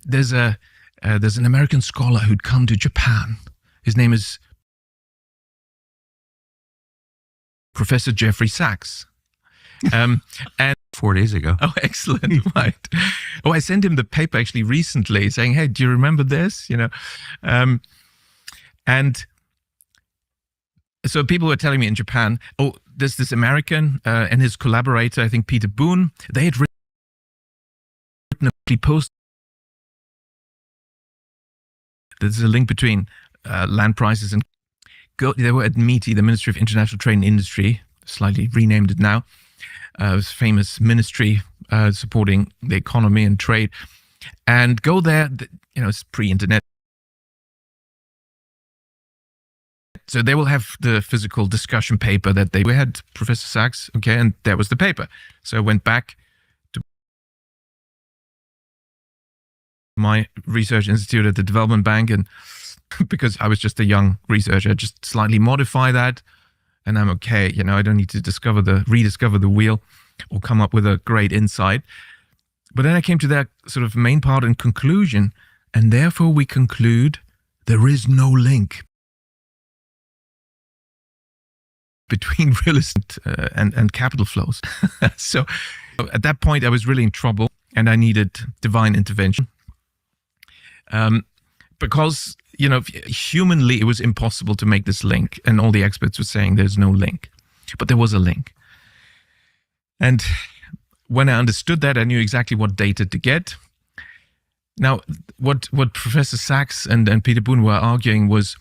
there's an American scholar who'd come to Japan. His name is Professor Jeffrey Sachs. And 4 days ago. Oh, excellent. Right. Oh, I sent him the paper actually recently saying, hey, do you remember this? And so people were telling me in Japan, oh, there's this American and his collaborator, I think Peter Boone, they had written a post. There's a link between land prices and they were at MITI, the Ministry of International Trade and Industry, slightly renamed it now. It was a famous ministry supporting the economy and trade. And go there, it's pre-internet. So they will have the physical discussion paper that we had, Professor Sachs, okay, and that was the paper. So I went back to my research institute at the Development Bank, and because I was just a young researcher, I just slightly modify that, and I'm okay. I don't need to rediscover the wheel or come up with a great insight. But then I came to that sort of main part and conclusion, and therefore we conclude there is no link between real estate and capital flows. So at that point, I was really in trouble, and I needed divine intervention. Because, humanly, it was impossible to make this link. And all the experts were saying there's no link. But there was a link. And when I understood that, I knew exactly what data to get. Now, what Professor Sachs and Peter Boone were arguing was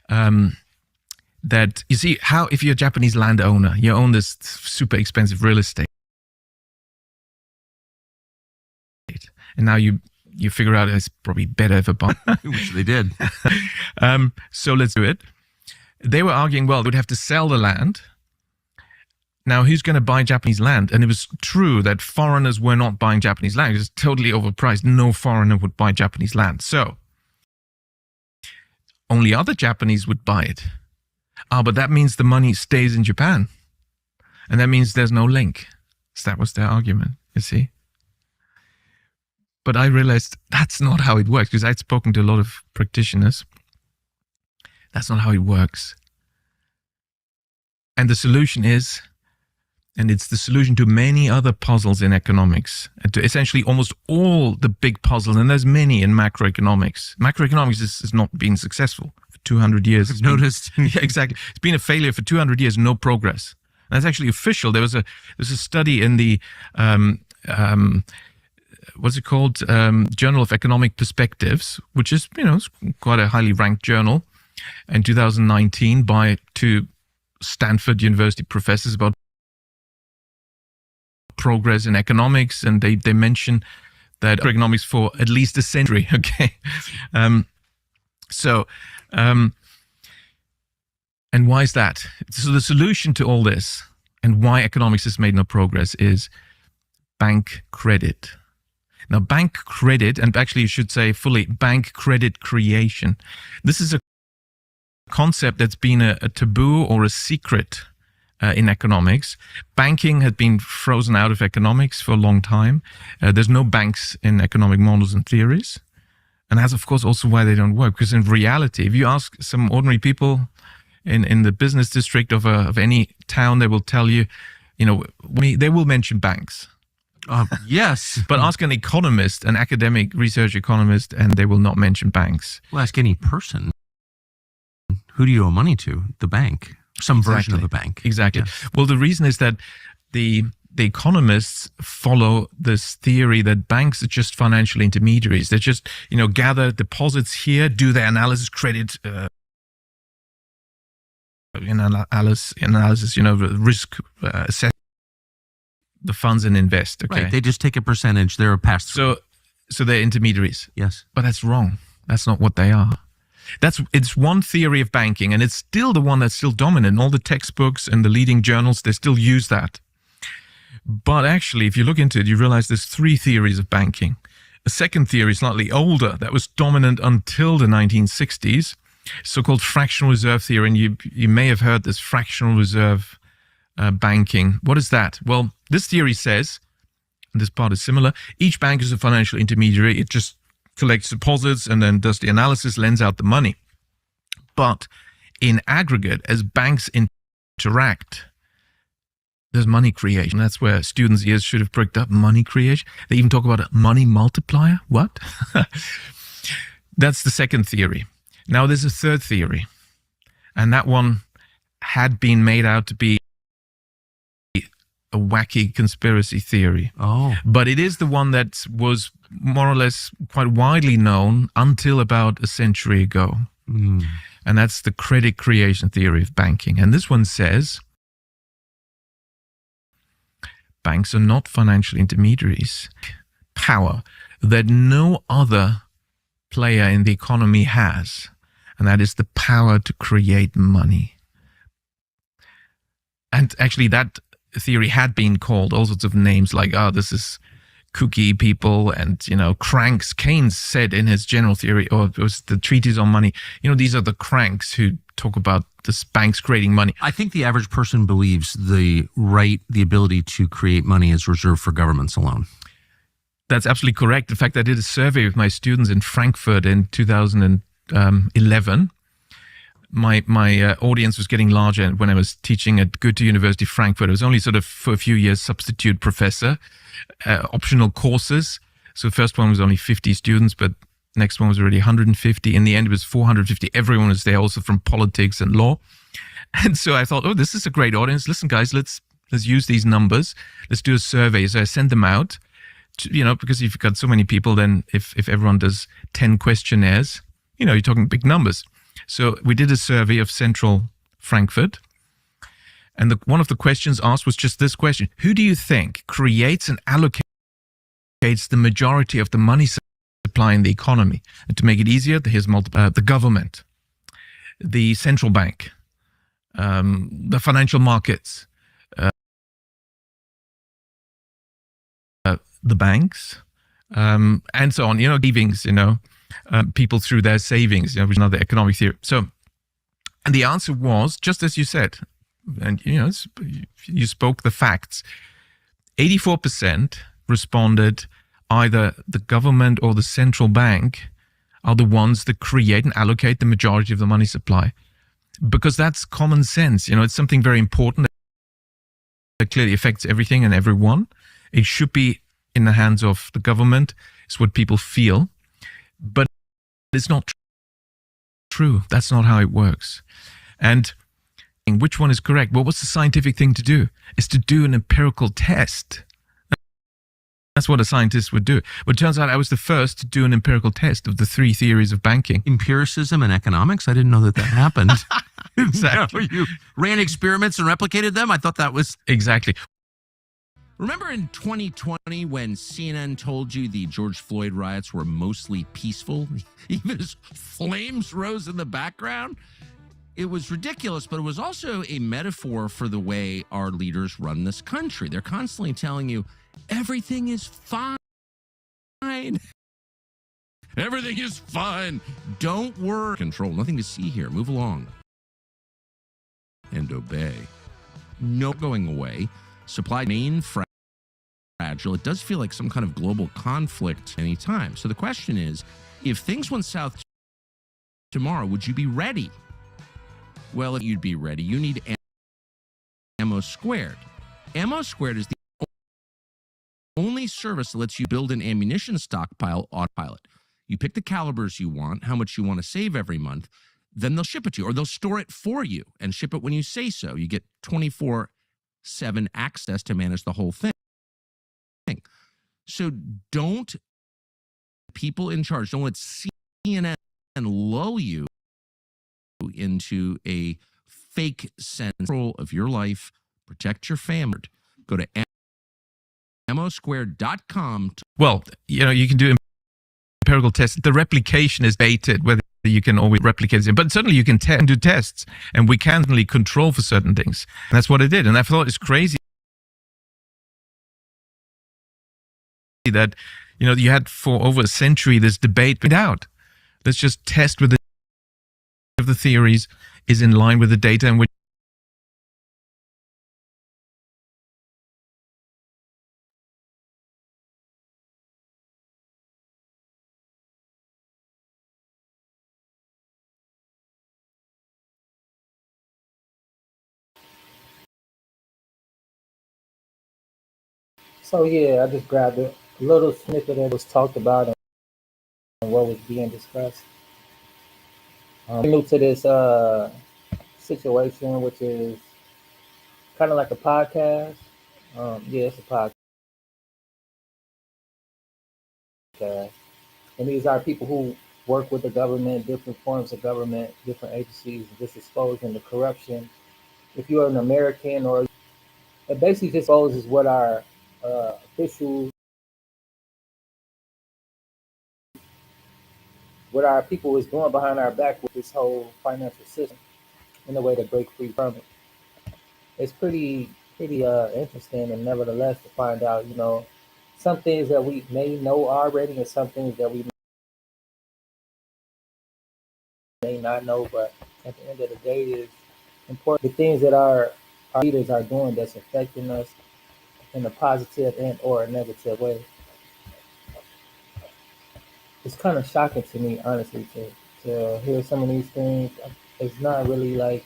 that, you see, if you're a Japanese landowner, you own this super expensive real estate. And now you figure out it's probably better if a buy. Which they did. So let's do it. They were arguing, well, they would have to sell the land. Now, who's going to buy Japanese land? And it was true that foreigners were not buying Japanese land. It was totally overpriced. No foreigner would buy Japanese land. So only other Japanese would buy it. But that means the money stays in Japan. And that means there's no link. So that was their argument, you see. But I realized that's not how it works, because I'd spoken to a lot of practitioners. That's not how it works. And the solution is, and it's the solution to many other puzzles in economics, and to essentially almost all the big puzzles, and there's many in macroeconomics. Macroeconomics has not been successful for 200 years. I've noticed. Yeah, exactly. It's been a failure for 200 years, no progress. And that's actually official. There's a study in the what's it called? Journal of Economic Perspectives, which is, it's quite a highly ranked journal, in 2019 by two Stanford University professors about progress in economics. And they mention that economics for at least a century. Okay. And why is that? So the solution to all this and why economics has made no progress is bank credit. Now, bank credit, and actually you should say fully bank credit creation. This is a concept that's been a taboo or a secret in economics. Banking had been frozen out of economics for a long time. There's no banks in economic models and theories. And that's, of course, also why they don't work. Because in reality, if you ask some ordinary people in the business district of any town, they will tell you, they will mention banks. Yes. But ask an economist, an academic research economist, and they will not mention banks. Well, ask any person. Who do you owe money to? The bank. Some version of a bank. Exactly. Yes. Well, the reason is that the economists follow this theory that banks are just financial intermediaries. They just, gather deposits here, do their analysis, credit analysis, risk assessment. The funds and invest. Okay. Right. They just take a percentage. They're a pass-through. So they're intermediaries. Yes. But that's wrong. That's not what they are. It's one theory of banking, and it's still the one that's still dominant. In all the textbooks and the leading journals, they still use that. But actually, if you look into it, you realize there's three theories of banking. A second theory, slightly older, that was dominant until the 1960s, so-called fractional reserve theory. And you may have heard this fractional reserve banking. What is that? Well, this theory says this part is similar. Each bank is a financial intermediary. It just collects deposits and then does the analysis, lends out the money. But in aggregate, as banks interact, there's money creation. That's where students' ears should have pricked up. Money creation. They even talk about a money multiplier. What? That's the second theory. Now there's a third theory. And that one had been made out to be a wacky conspiracy theory. Oh. But it is the one that was more or less quite widely known until about a century ago. Mm. And that's the credit creation theory of banking. And this one says banks are not financial intermediaries. Power that no other player in the economy has. And that is the power to create money. And actually that theory had been called all sorts of names like, this is kooky people and, cranks. Keynes said in his general theory, or it was the treatise on money, these are the cranks who talk about this banks creating money. I think the average person believes the ability to create money is reserved for governments alone. That's absolutely correct. In fact, I did a survey with my students in Frankfurt in 2011. My audience was getting larger when I was teaching at Goethe University Frankfurt. I was only sort of for a few years substitute professor, optional courses. So the first one was only 50 students, but next one was already 150. In the end, it was 450. Everyone was there, also from politics and law. And so I thought, this is a great audience. Listen, guys, let's use these numbers. Let's do a survey. So I sent them out, because if you've got so many people, then if everyone does 10 questionnaires, you're talking big numbers. So we did a survey of Central Frankfurt. And one of the questions asked was just this question. Who do you think creates and allocates the majority of the money supply in the economy? And to make it easier, here's the government, the central bank, the financial markets, the banks, and so on, savings, people through their savings, which is another economic theory. So, and the answer was, just as you said, and you spoke the facts, 84% responded either the government or the central bank are the ones that create and allocate the majority of the money supply. Because that's common sense. It's something very important that clearly affects everything and everyone. It should be in the hands of the government. It's what people feel. But it's not true. That's not how it works. And which one is correct? Well, what's the scientific thing to do? Is to do an empirical test. That's what a scientist would do. But it turns out I was the first to do an empirical test of the three theories of banking. Empiricism and economics? I didn't know that happened. Exactly. You ran experiments and replicated them? I thought that was... Exactly. Remember in 2020 when CNN told you the George Floyd riots were mostly peaceful, even as flames rose in the background? It was ridiculous, but it was also a metaphor for the way our leaders run this country. They're constantly telling you, everything is fine. Everything is fine. Don't worry. Control. Nothing to see here. Move along. And obey. No going away. Supply main fragile. It does feel like some kind of global conflict anytime. So the question is, if things went south tomorrow, would you be ready? Well, if you'd be ready, you need Ammo Squared. Ammo Squared is the only service that lets you build an ammunition stockpile autopilot. You pick the calibers you want, how much you want to save every month, then they'll ship it to you, or they'll store it for you and ship it when you say so. You get 24/7 access to manage the whole thing. So people in charge, don't let CNN lull you into a fake control of your life. Protect your family. Go to ammosquared.com. Well, you can do empirical tests. The replication is dated, whether you can always replicate it, but certainly you can do tests, and we can certainly control for certain things. And that's what it did. And I thought it's crazy that, you had for over a century this debate out. Let's just test whether the theories is in line with the data, and which So yeah, I just grabbed a little snippet that was talked about and what was being discussed. New to this situation, which is kind of like a podcast. Yeah, it's a podcast, and these are people who work with the government, different forms of government, different agencies, just exposing the corruption. If you're an American, or it basically just exposes what our officials, what our people is doing behind our back with this whole financial system in a way to break free from it. It's pretty interesting, and nevertheless to find out, some things that we may know already, and some things that we may not know. But at the end of the day, it's important the things that our leaders are doing that's affecting us in a positive and or a negative way. It's kind of shocking to me, honestly, to hear some of these things. It's not really like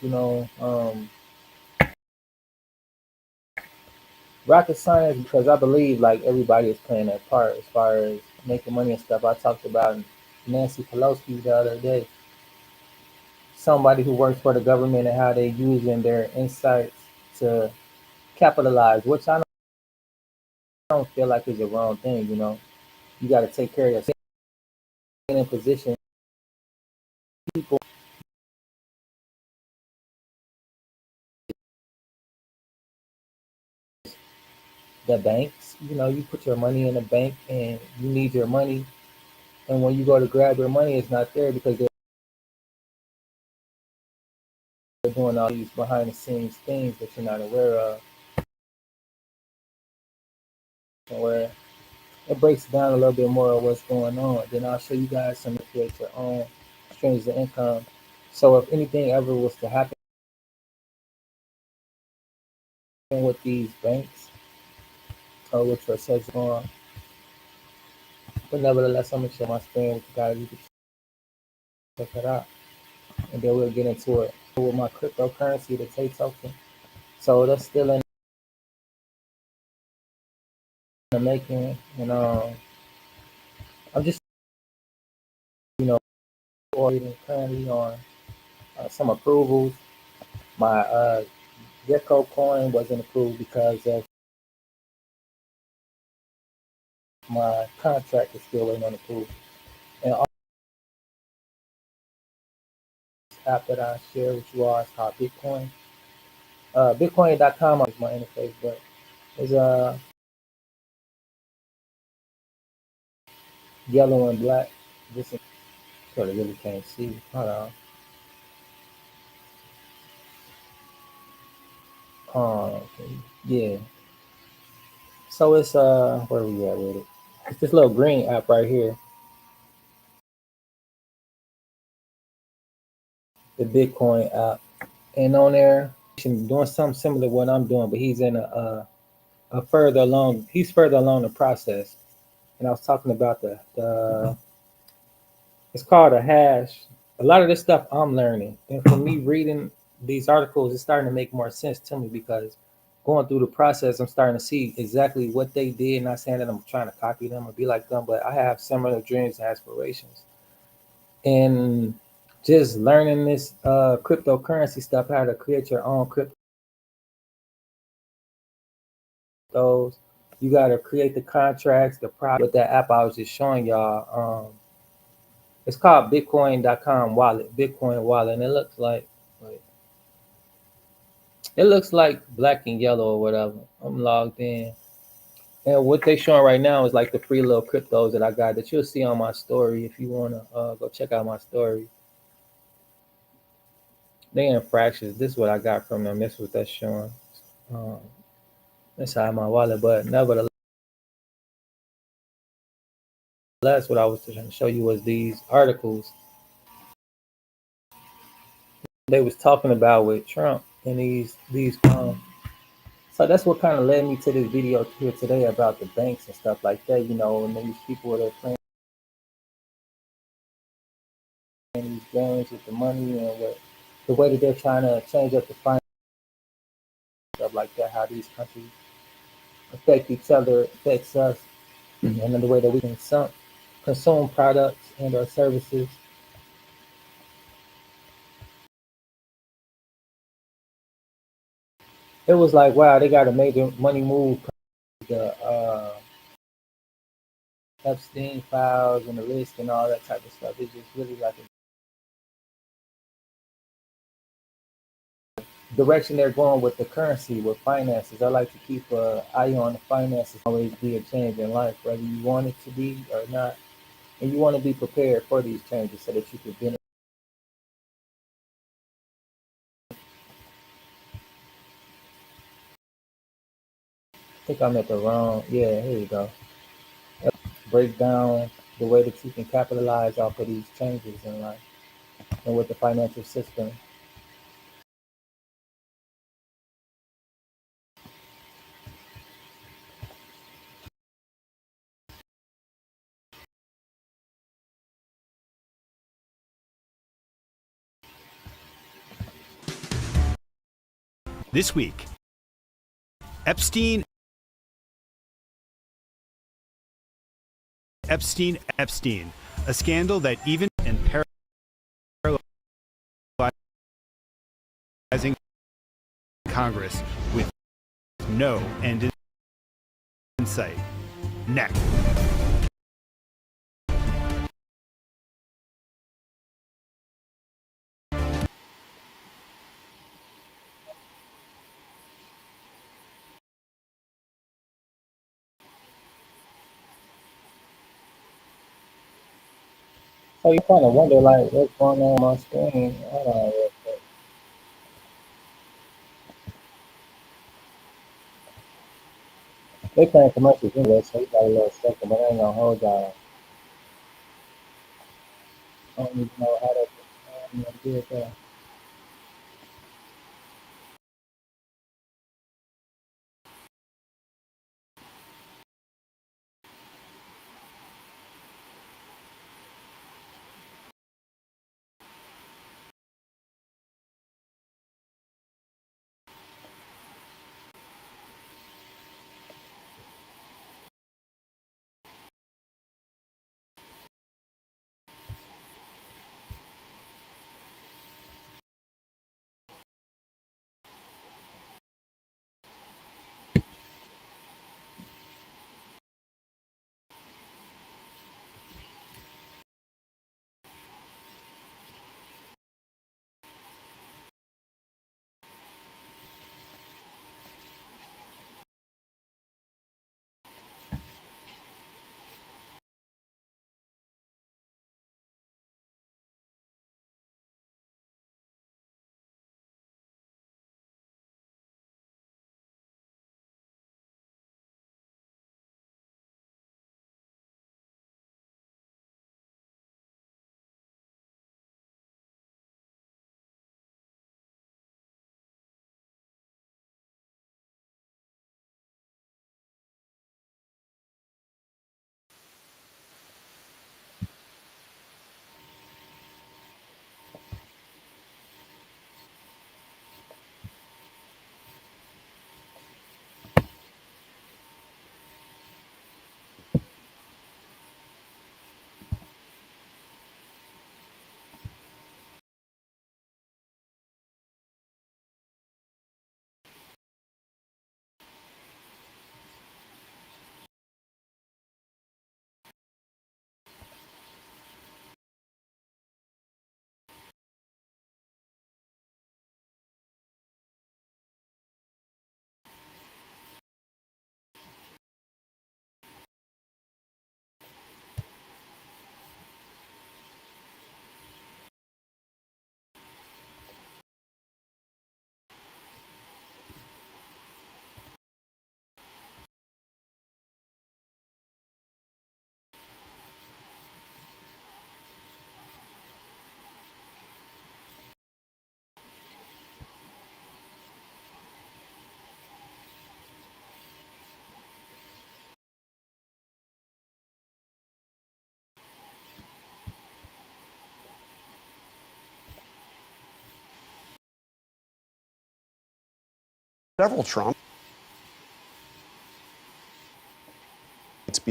rocket science, because I believe like everybody is playing their part as far as making money and stuff. I talked about Nancy Pelosi the other day, somebody who works for the government, and how they using their insights to capitalize, which I don't feel like is the wrong thing. You got to take care of yourself in position. People, the banks, you put your money in the bank and you need your money, and when you go to grab your money, it's not there because they're doing all these behind the scenes things that you're not aware of. Where it breaks down a little bit more of what's going on. Then I'll show you guys some to create your own streams of income. So if anything ever was to happen with these banks, which are such on, but nevertheless, I'm gonna share my screen with you guys. You can check it out, and then we'll get into it with my cryptocurrency, the Tay token. So that's still in the making, and I'm just waiting currently on some approvals. My Gecko coin wasn't approved because of my contract is still waiting on approval. And all this app that I share with you all is called Bitcoin. Bitcoin.com is my interface, but it's yellow and black. This is sort of really can't see. Hold on. Okay. Yeah. So it's where we at with it? It's this little green app right here, the Bitcoin app, and on there, he's doing something similar to what I'm doing, but he's in a further along. He's further along the process, and I was talking about the it's called a hash. A lot of this stuff I'm learning, and for me reading these articles, it's starting to make more sense to me because going through the process, I'm starting to see exactly what they did. Not saying that I'm trying to copy them or be like them, but I have similar dreams and aspirations. And just learning this cryptocurrency stuff, how to create your own cryptos. You got to create the contracts, the product. With that app I was just showing y'all, it's called Bitcoin.com wallet, Bitcoin wallet, and it looks like black and yellow or whatever. I'm logged in, and what they showing right now is like the free little cryptos that I got that you'll see on my story if you wanna go check out my story. They in fractions. This is what I got from them. This is what that's showing. Um, inside my wallet, but nevertheless, what I was trying to show you was these articles they was talking about with Trump and these. So that's what kind of led me to this video here today about the banks and stuff like that. And then these people that are playing these games with the money and the way that they're trying to change up the finance stuff like that. How these countries affect each other, affects us, and the way that we consume products and our services. It was like, wow, they got a major money move. The Epstein files and the list and all that type of stuff. It's just really like a direction they're going with the currency, with finances. I like to keep an eye on the finances. Always be a change in life, whether you want it to be or not. And you want to be prepared for these changes so that you can benefit. I think I'm at the wrong. Yeah, here you go. Break down the way that you can capitalize off of these changes in life and with the financial system. This week, Epstein, a scandal that even and paralyzing Congress with no end in sight. Next. So you kind of wonder, like, what's going on my screen? Hold on real quick. They playing commercials anyway, so you got a little second, but I ain't gonna hold y'all. I don't even know how to do that. Several Trump.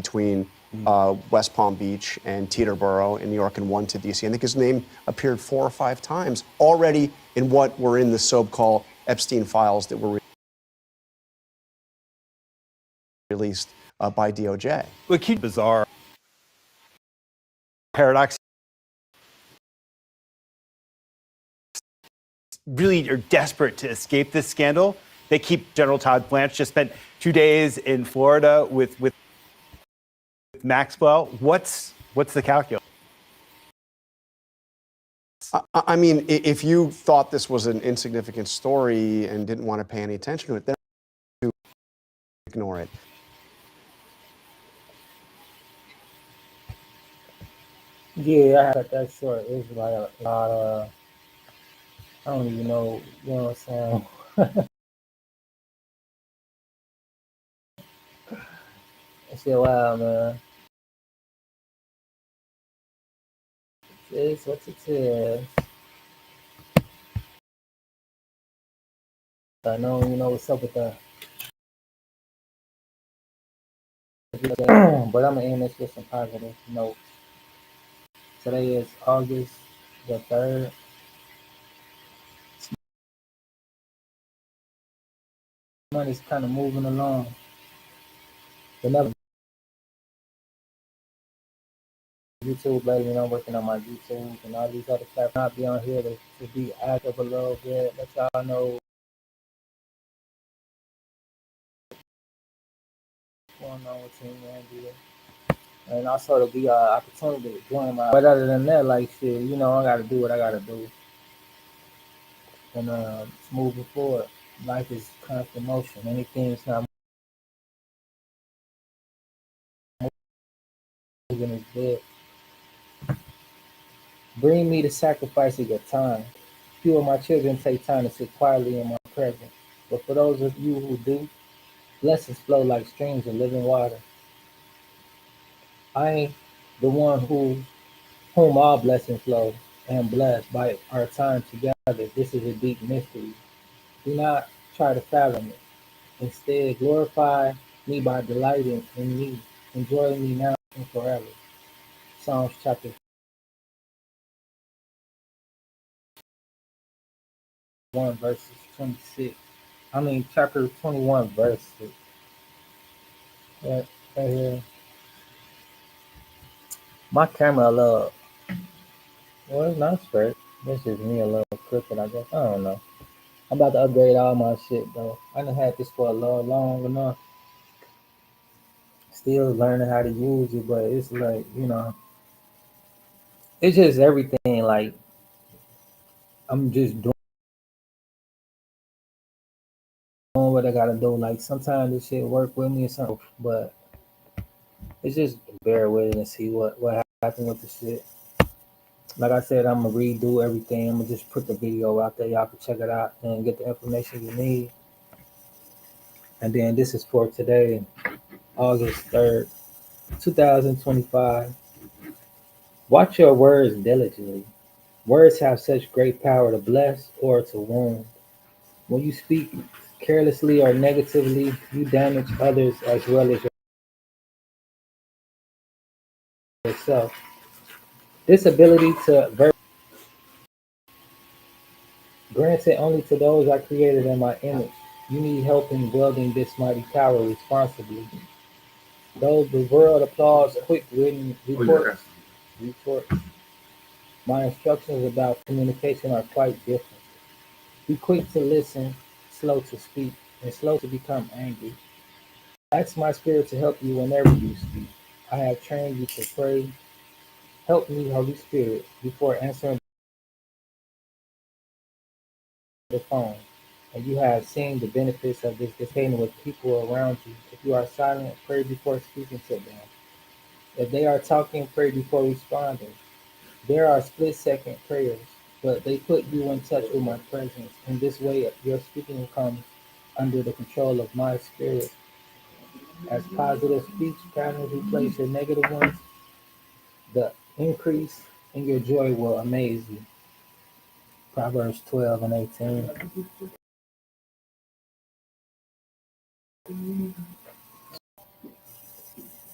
between West Palm Beach and Teterboro in New York and one to DC. I think his name appeared 4 or 5 times already in what were in the so-called Epstein files that were released by DOJ. Look, keep bizarre paradox. Really are desperate to escape this scandal. They keep General Todd Blanche just spent 2 days in Florida with Maxwell. What's the calculus? I mean, if you thought this was an insignificant story and didn't want to pay any attention to it, then you ignore it. Yeah, I had that short. It was like a lot of, I don't even know, you know what I'm saying? It's still wild, man. It's what it is. I know you know what's up with that. But I'm gonna end this with some positive notes. Today is August the 3rd. Money's kind of moving along. But never YouTube, baby, you know, working on my YouTube and all these other platforms. I'll be on here to be active a little bit. Let y'all know what's going on with Team Andy. And also to be an opportunity to join my. But other than that, like shit, you know, I gotta do what I gotta do. And it's moving forward. Life is constant motion. Anything that's not moving is dead. Bring me the sacrifice of your time. Few of my children take time to sit quietly in my presence. But for those of you who do, blessings flow like streams of living water. I ain't the one whom all blessings flow and blessed by our time together. This is a deep mystery. Do not try to fathom it. Instead, glorify me by delighting in me. Enjoy me now and forever. Psalms chapter 1 verses 26. Chapter 21 verse 6. Right here. My camera a little, well, it's not straight. This is me a little crooked, I guess. I don't know. I'm about to upgrade all my shit, though. I done had this for a little long enough. Still learning how to use it, but it's like, you know, it's just everything. Like, I'm just doing what I gotta do. Like, sometimes this shit work with me or something, but it's just bear with it and see what happened with the shit. Like I said, I'm gonna redo everything. I'm gonna just put the video out there. Y'all can check it out and get the information you need. And then this is for today, August 3rd, 2025. Watch your words diligently. Words have such great power to bless or to wound. When you speak carelessly or negatively, you damage others as well as yourself. This ability to granted only to those I created in my image. You need help in wielding this mighty power responsibly. Though the world applauds quick written reports, my instructions about communication are quite different. Be quick to listen, slow to speak, and slow to become angry. Ask my spirit to help you whenever you speak. I have trained you to pray. Help me, Holy Spirit, before answering the phone. And you have seen the benefits of this discussion with people around you. If you are silent, pray before speaking to them. If they are talking, pray before responding. There are split-second prayers, but they put you in touch with my presence. In this way, your speaking comes under the control of my spirit. As positive speech patterns replace your negative ones, the increase in your joy will amaze you. Proverbs 12 and 18.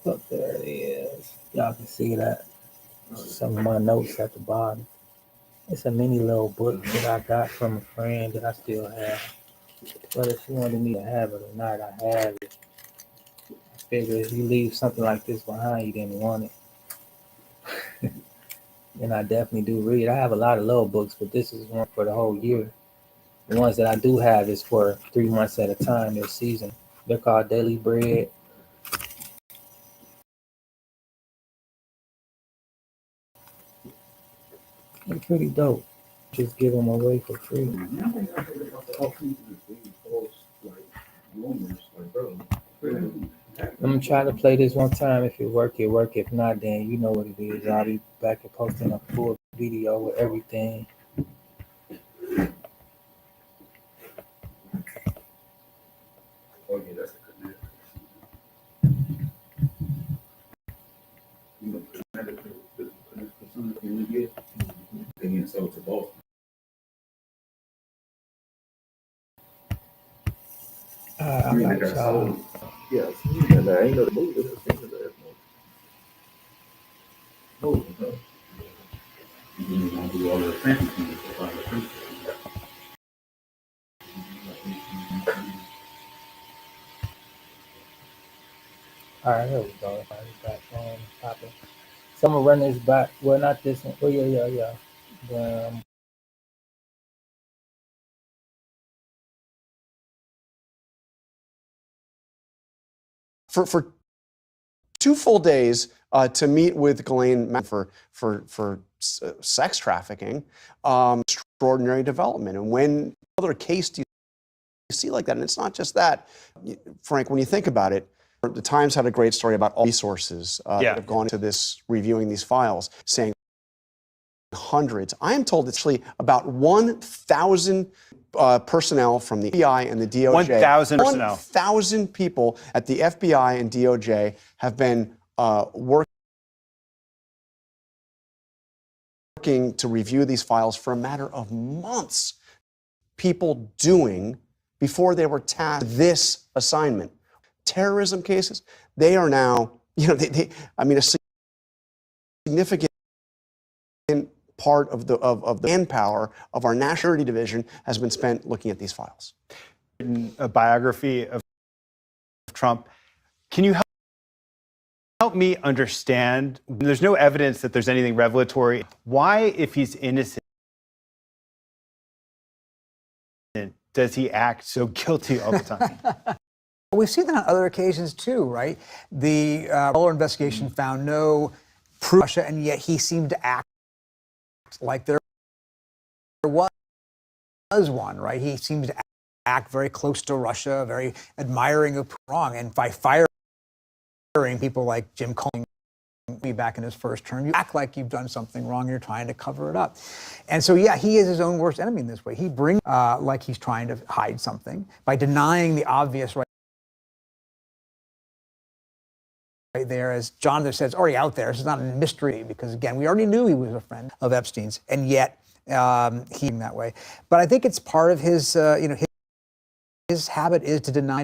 Look, there it is. Y'all can see that. Some of my notes at the bottom. It's a mini little book that I got from a friend that I still have. Whether she wanted me to have it or not, I have it. I figure if you leave something like this behind, you didn't want it. And I definitely do read. I have a lot of little books, but this is one for the whole year. The ones that I do have is for 3 months at a time this season. They're called Daily Bread. They're pretty dope. Just give them away for free. I'm gonna try to play this one time. If it work, it work. If not, then you know what it is. I'll be back and posting a full video with everything. Oh yeah, that's a good name. You know, the get, they get sold to Boston. I'm not sure. Yeah, and I ain't know the movie. I've seen it last month. And then you're gonna do all the fancy things to find the truth. All right, here we go. Back on topic. So I'm gonna run this back. Well, not this one. Oh yeah. For 2 full days to meet with Ghislaine Maxwell for sex trafficking, extraordinary development. And when other case do you see like that? And it's not just that, Frank. When you think about it, the Times had a great story about all resources that have gone into this, reviewing these files, saying hundreds. I am told it's actually about 1,000 personnel from the FBI and the DOJ. 1,000 personnel. 1,000 people at the FBI and DOJ have been working to review these files for a matter of months. People doing before they were tasked with this assignment. Terrorism cases, they are now, a significant part of the manpower of our National Security Division has been spent looking at these files. A biography of Trump. Can you help me understand? There's no evidence that there's anything revelatory. Why, if he's innocent, does he act so guilty all the time? We've seen that on other occasions too, right? The Mueller investigation found no proof of Russia, and yet he seemed to act like there was one, right? He seemed to act very close to Russia, very admiring of wrong, and by firing people like Jim Comey back in his first term, you act like you've done something wrong, you're trying to cover it up. And so, yeah, he is his own worst enemy in this way. He brings like he's trying to hide something by denying the obvious right there. As Jonathan said, it's already out there. It's not a mystery because, again, we already knew he was a friend of Epstein's, and yet he that way. But I think it's part of his, his habit is to deny,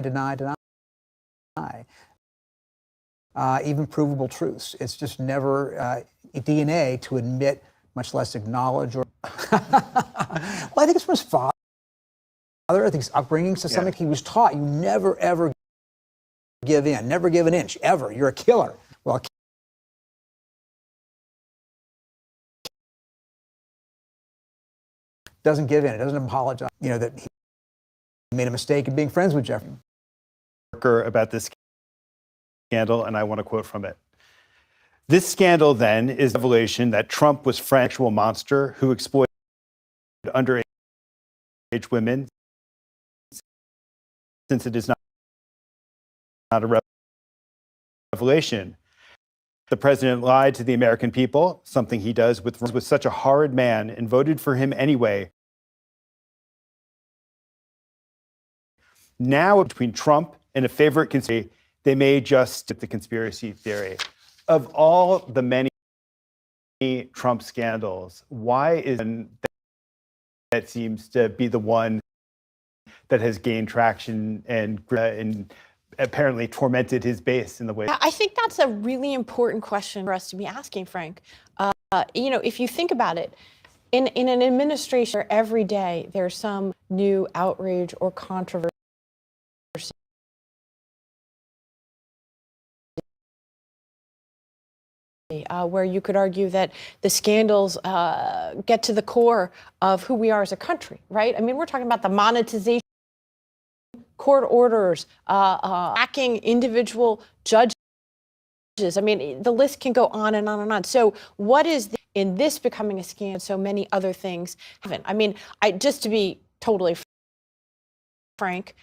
even provable truths. It's just never DNA to admit, much less acknowledge. Or well, I think it's from his father. I think his upbringing to something he was taught. You never ever give in, never give an inch, ever. You're a killer. Well, doesn't give in. It doesn't apologize. That he made a mistake in being friends with Jeffrey. About this scandal, and I want to quote from it. This scandal, then, is a revelation that Trump was an actual monster who exploited underage women, since it is not a revelation. The president lied to the American people, something he does with such a horrid man, and voted for him anyway. Now, between Trump and a favorite conspiracy, they may just the conspiracy theory. Of all the many Trump scandals, why is that seems to be the one that has gained traction and apparently tormented his base in the way. I think that's a really important question for us to be asking, Frank. If you think about it, in an administration where every day there's some new outrage or controversy, where you could argue that the scandals get to the core of who we are as a country, right? I mean, we're talking about the monetization, court orders, hacking individual judges. I mean, the list can go on and on and on. So what is in this becoming a scandal, so many other things haven't? I mean, just to be totally frank,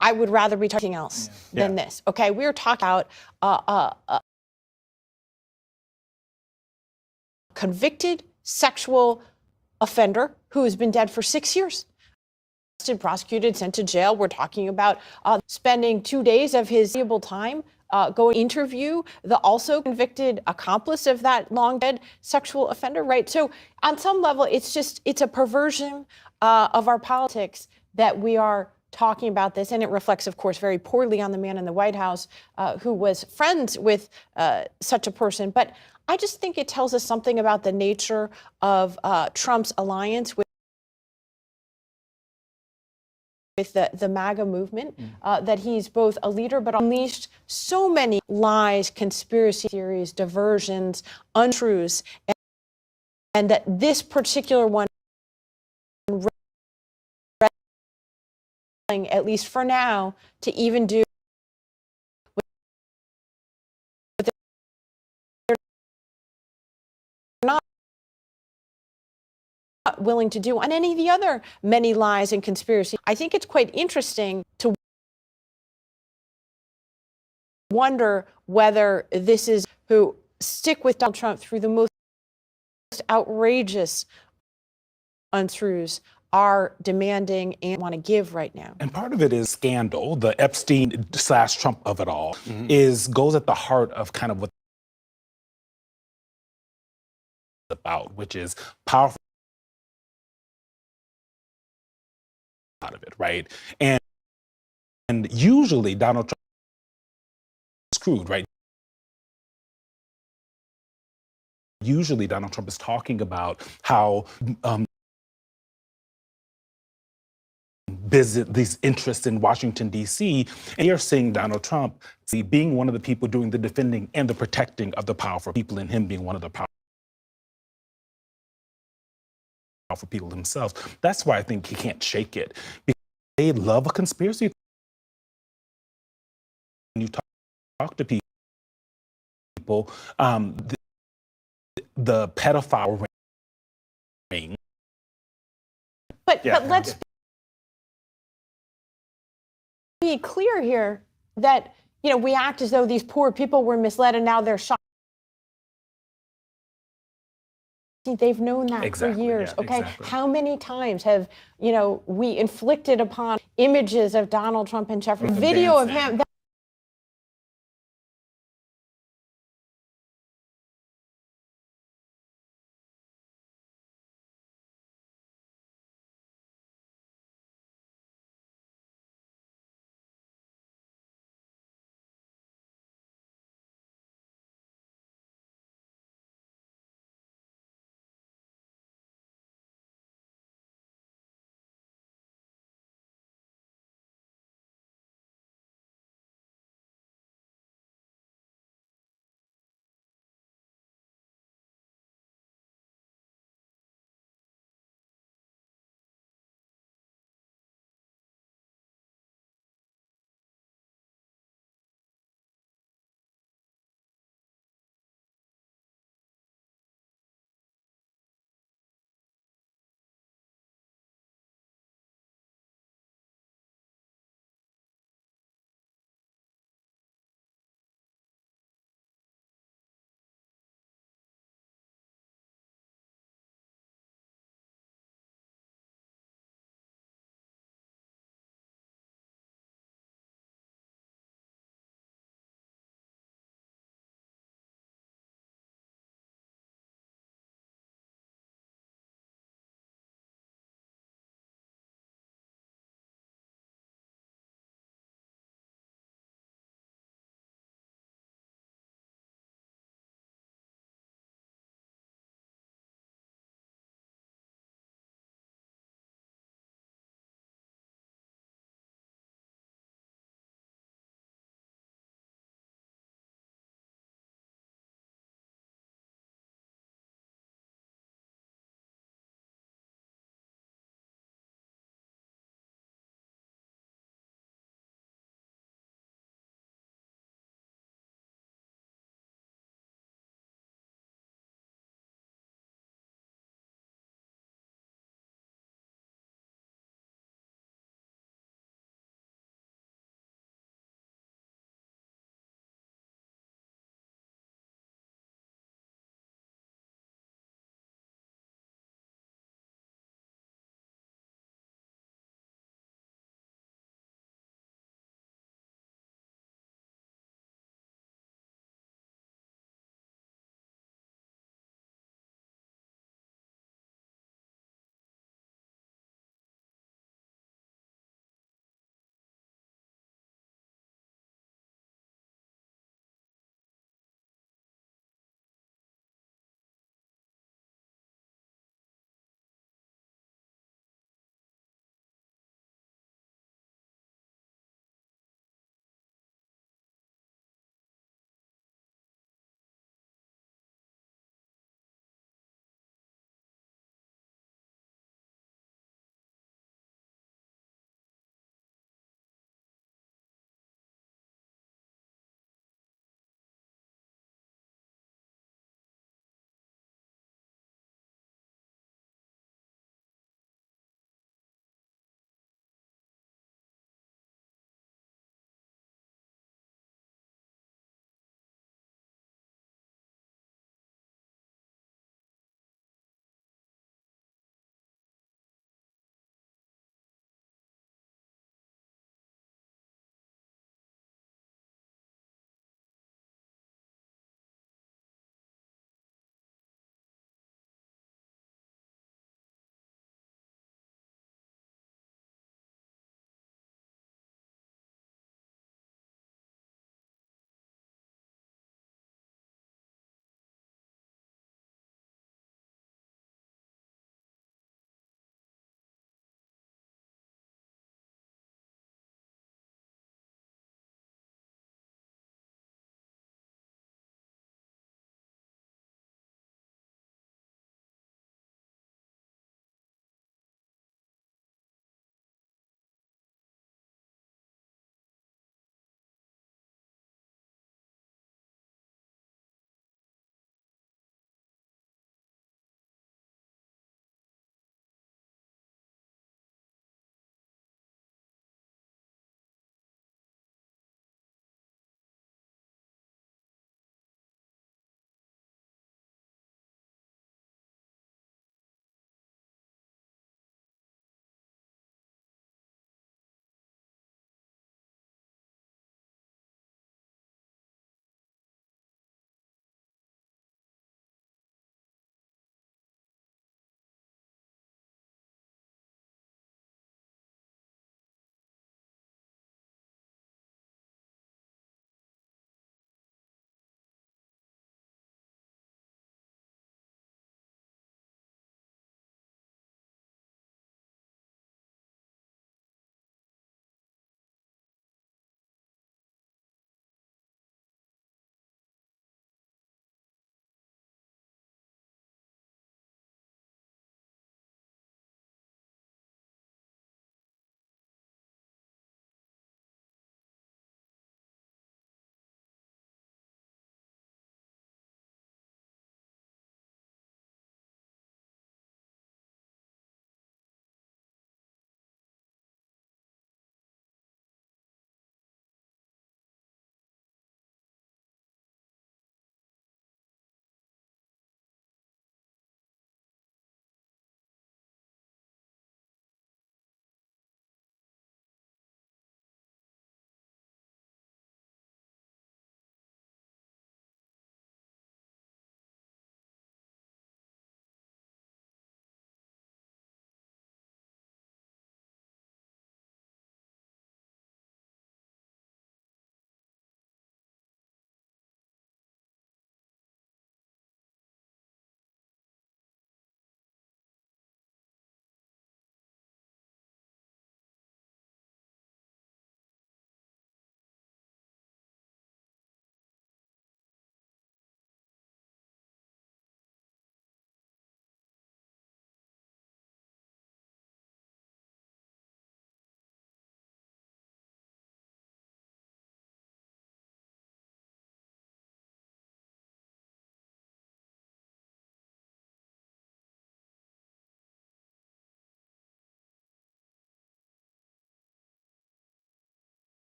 I would rather be talking else than this. Okay, we were talking about convicted sexual offender who has been dead for 6 years. Prosecuted, sent to jail. We're talking about spending 2 days of his valuable time going to interview the also convicted accomplice of that long dead sexual offender, right? So on some level, it's a perversion of our politics that we are talking about this, and it reflects, of course, very poorly on the man in the White House who was friends with such a person. But I just think it tells us something about the nature of Trump's alliance with the MAGA movement, that he's both a leader but unleashed so many lies, conspiracy theories, diversions, untruths, and that this particular one, at least for now, to even do willing to do on any of the other many lies and conspiracy. I think it's quite interesting to wonder whether this is who stick with Donald Trump through the most outrageous untruths are demanding and want to give right now. And part of it is scandal. The Epstein/Trump of it all goes at the heart of kind of what it's about, which is powerful out of it, right? And usually Donald Trump is screwed, right? Usually Donald Trump is talking about how these interests in Washington, D.C., and you're seeing Donald Trump being one of the people doing the defending and the protecting of the powerful people, and him being one of the powerful people themselves. That's why I think he can't shake it. Because they love a conspiracy. When you talk to people, the pedophile ring. But let's be clear here that, we act as though these poor people were misled and now they're shocked. They've known that for years, okay? Exactly. How many times have, we inflicted upon images of Donald Trump and Jeffrey, video of him,